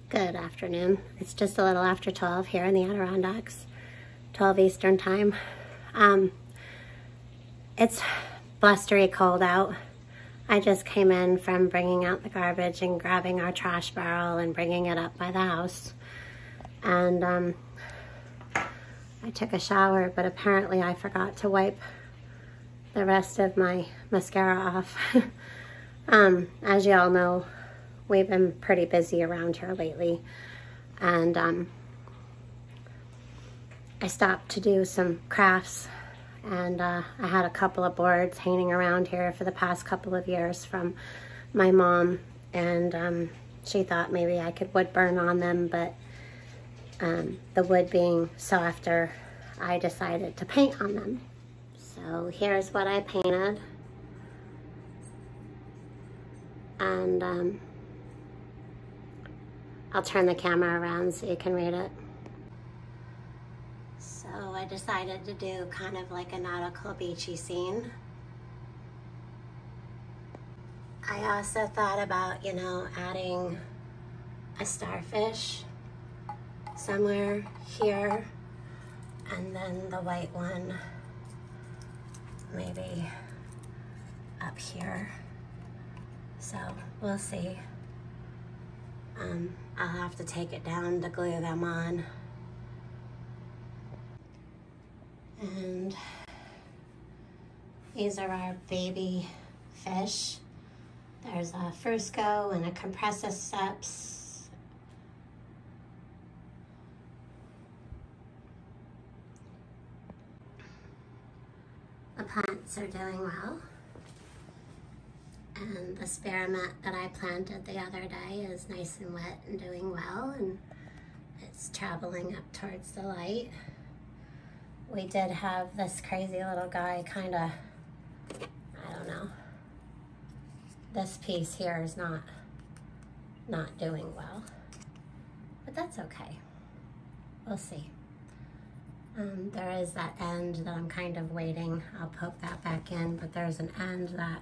Good afternoon. It's just a little after 12 here in the Adirondacks, 12 Eastern time. It's blustery cold out. I just came in from bringing out the garbage and grabbing our trash barrel and bringing it up by the house. And I took a shower, but apparently I forgot to wipe the rest of my mascara off. As you all know, we've been pretty busy around here lately, and I stopped to do some crafts, and I had a couple of boards hanging around here for the past couple of years from my mom, and she thought maybe I could wood burn on them, but the wood being softer, I decided to paint on them. So here's what I painted, and I'll turn the camera around so you can read it. So I decided to do kind of like a nautical beachy scene. I also thought about, you know, adding a starfish somewhere here, and then the white one maybe up here. So we'll see. I'll have to take it down to glue them on. And these are our baby fish. There's a Frusco and a Compressoceps. The plants are doing well. And the spearmint that I planted the other day is nice and wet and doing well, and it's traveling up towards the light. We did have this crazy little guy kind of, I don't know, this piece here is not doing well, but that's okay. We'll see. There is that end that I'm kind of waiting. I'll poke that back in, but there's an end that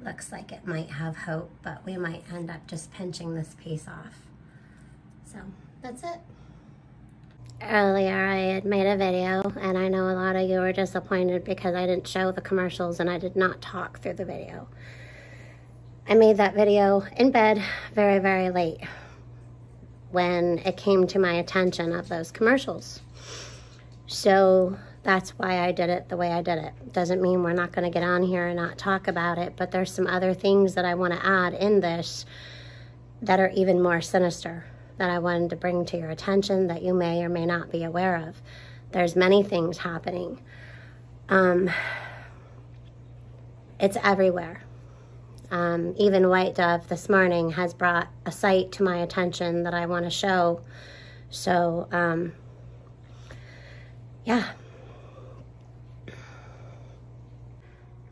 looks like it might have hope, but we might end up just pinching this piece off. So that's it. Earlier I had made a video, and I know a lot of you were disappointed because I didn't show the commercials and I did not talk through the video. I made that video in bed very, very late when it came to my attention of those commercials. So that's why I did it the way I did it. Doesn't mean we're not going to get on here and not talk about it, but there's some other things that I want to add in this that are even more sinister that I wanted to bring to your attention that you may or may not be aware of. There's many things happening. It's everywhere. Even White Dove this morning has brought a site to my attention that I want to show. So, yeah.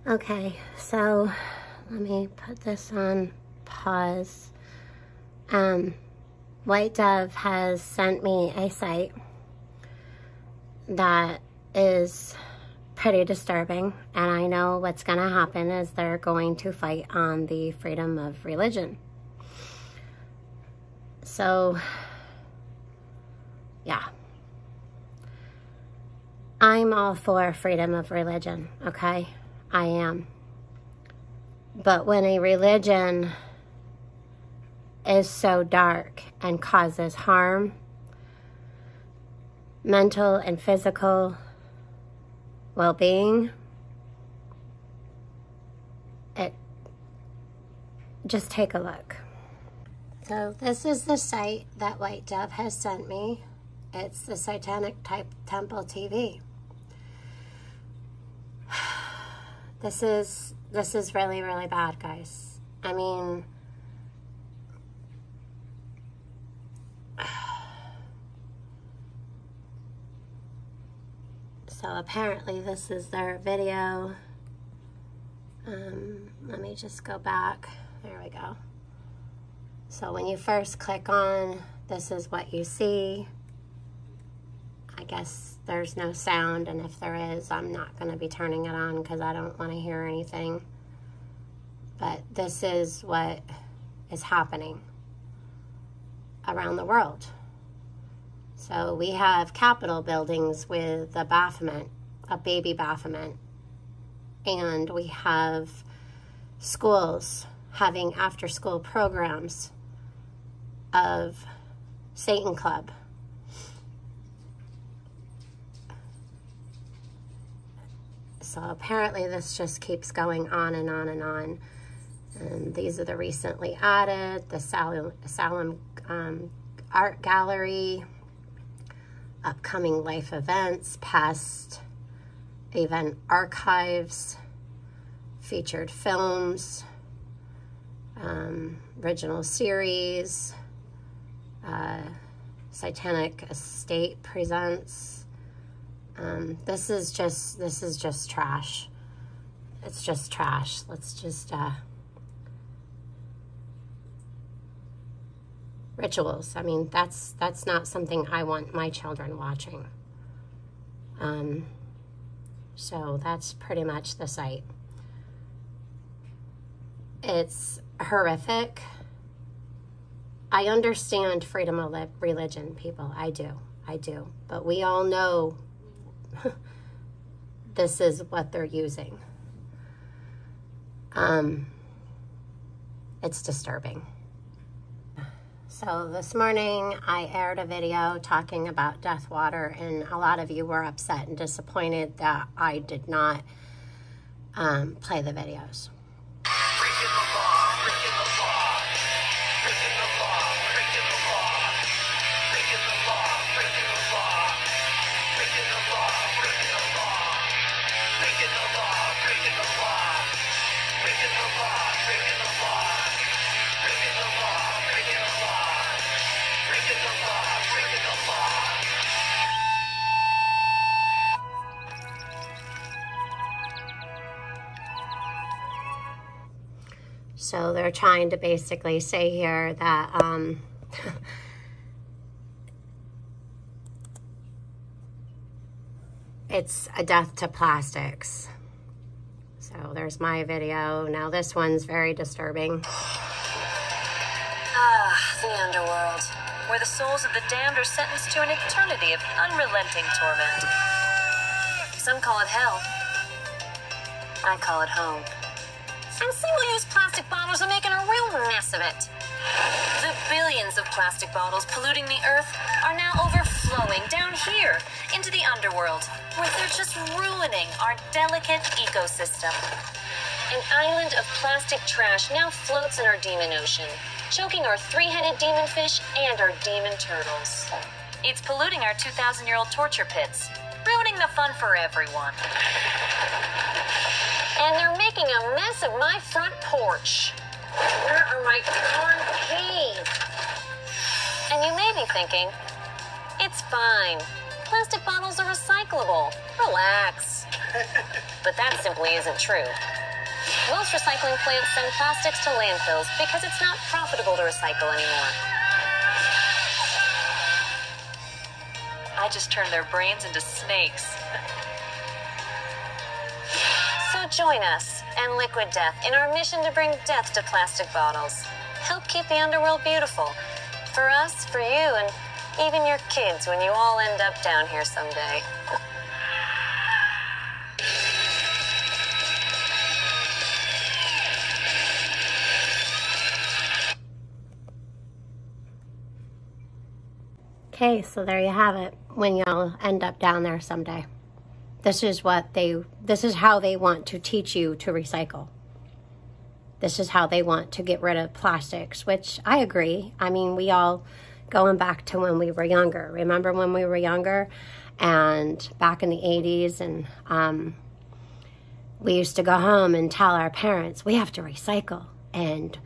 Okay, so let me put this on pause. White Dove has sent me a site that is pretty disturbing, and I know what's going to happen is they're going to fight on the freedom of religion. So, yeah. I'm all for freedom of religion, okay? I am. But when a religion is so dark and causes harm, mental and physical well-being, just take a look. So this is the site that White Dove has sent me. It's the Satanic Temple TV. This is really, really bad, guys. I mean, so apparently this is their video. Let me just go back. There we go. So when you first click on, this is what you see. I guess there's no sound, and if there is, I'm not going to be turning it on because I don't want to hear anything. But this is what is happening. around the world. So we have Capitol buildings with a bathroom, a baby bathroom, and we have schools having after-school programs of Satan Club. So apparently this just keeps going on and on and on. And these are the recently added, the Salem Art Gallery, upcoming life events, past event archives, featured films, original series, Satanic Estate presents. This is just trash. It's just trash. Let's just rituals. I mean, that's not something I want my children watching. So that's pretty much the site. It's horrific. I understand freedom of religion, people. I do. But we all know this is what they're using. It's disturbing. So this morning I aired a video talking about death water, and a lot of you were upset and disappointed that I did not play the videos. So they're trying to basically say here that it's a death to plastics. So there's my video. Now this one's very disturbing. The underworld, where the souls of the damned are sentenced to an eternity of unrelenting torment. Some call it hell. I call it home. And single-use plastic bottles are making a real mess of it. The billions of plastic bottles polluting the earth are now overflowing down here into the underworld, where they're just ruining our delicate ecosystem. An island of plastic trash now floats in our demon ocean, choking our three-headed demon fish and our demon turtles. It's polluting our 2,000-year-old torture pits, ruining the fun for everyone. And they're making a mess of my front porch. Where are my darn keys? And you may be thinking, it's fine. Plastic bottles are recyclable. Relax. But that simply isn't true. Most recycling plants send plastics to landfills because it's not profitable to recycle anymore. I just turned their brains into snakes. So join us and Liquid Death in our mission to bring death to plastic bottles. Help keep the underworld beautiful. For us, for you, and even your kids when you all end up down here someday. Okay, so there you have it. When y'all end up down there someday. This is how they want to teach you to recycle. This is how they want to get rid of plastics, which I agree. I mean, we all, going back to when we were younger. Remember when we were younger and back in the 80s, and we used to go home and tell our parents, we have to recycle. And,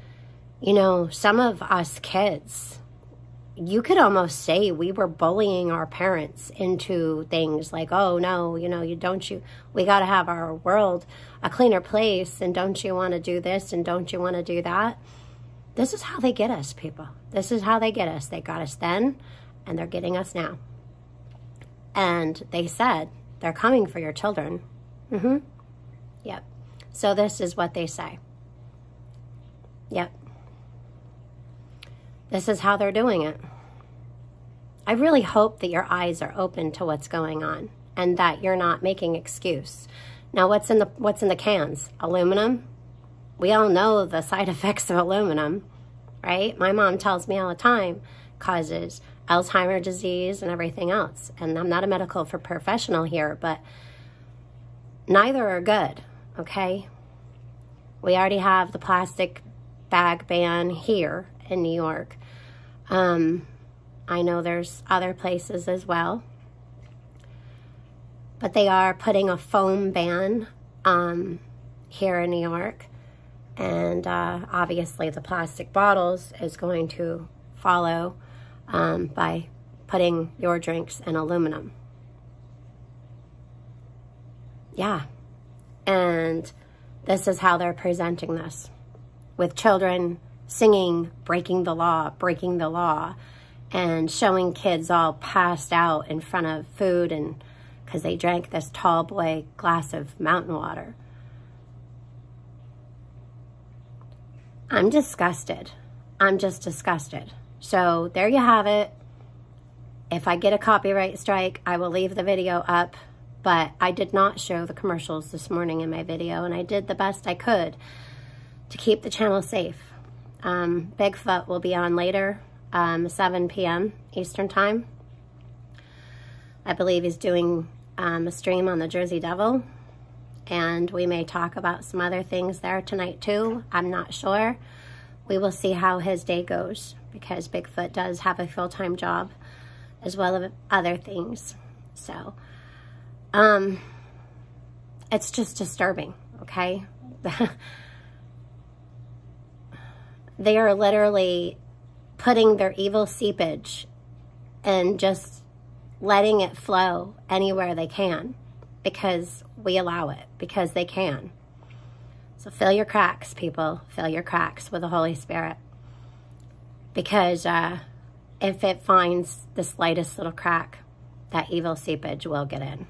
you know, some of us kids, you could almost say we were bullying our parents into things like, oh, no, you know, we got to have our world a cleaner place, and don't you want to do this, and don't you want to do that? This is how they get us, people. This is how they get us. They got us then, and they're getting us now. And they said they're coming for your children. Yep. So this is what they say. Yep. This is how they're doing it. I really hope that your eyes are open to what's going on and that you're not making excuse. Now, what's in the cans? Aluminum. We all know the side effects of aluminum, right? My mom tells me all the time, causes Alzheimer's disease and everything else. And I'm not a medical professional here, but neither are good, okay? We already have the plastic bag ban here in New York. I know there's other places as well. But they are putting a foam ban here in New York. And obviously the plastic bottles is going to follow by putting your drinks in aluminum. Yeah. And this is how they're presenting this. With children singing, breaking the law, and showing kids all passed out in front of food and because they drank this tall boy glass of mountain water. I'm disgusted. I'm just disgusted. So there you have it. If I get a copyright strike, I will leave the video up. But I did not show the commercials this morning in my video, and I did the best I could to keep the channel safe. Bigfoot will be on later, 7 p.m. Eastern Time. I believe he's doing a stream on the Jersey Devil, and we may talk about some other things there tonight too. I'm not sure. We will see how his day goes, because Bigfoot does have a full-time job as well as other things. So it's just disturbing, okay? They are literally putting their evil seepage and just letting it flow anywhere they can, because we allow it, because they can. So fill your cracks, people. Fill your cracks with the Holy Spirit. Because if it finds the slightest little crack, that evil seepage will get in.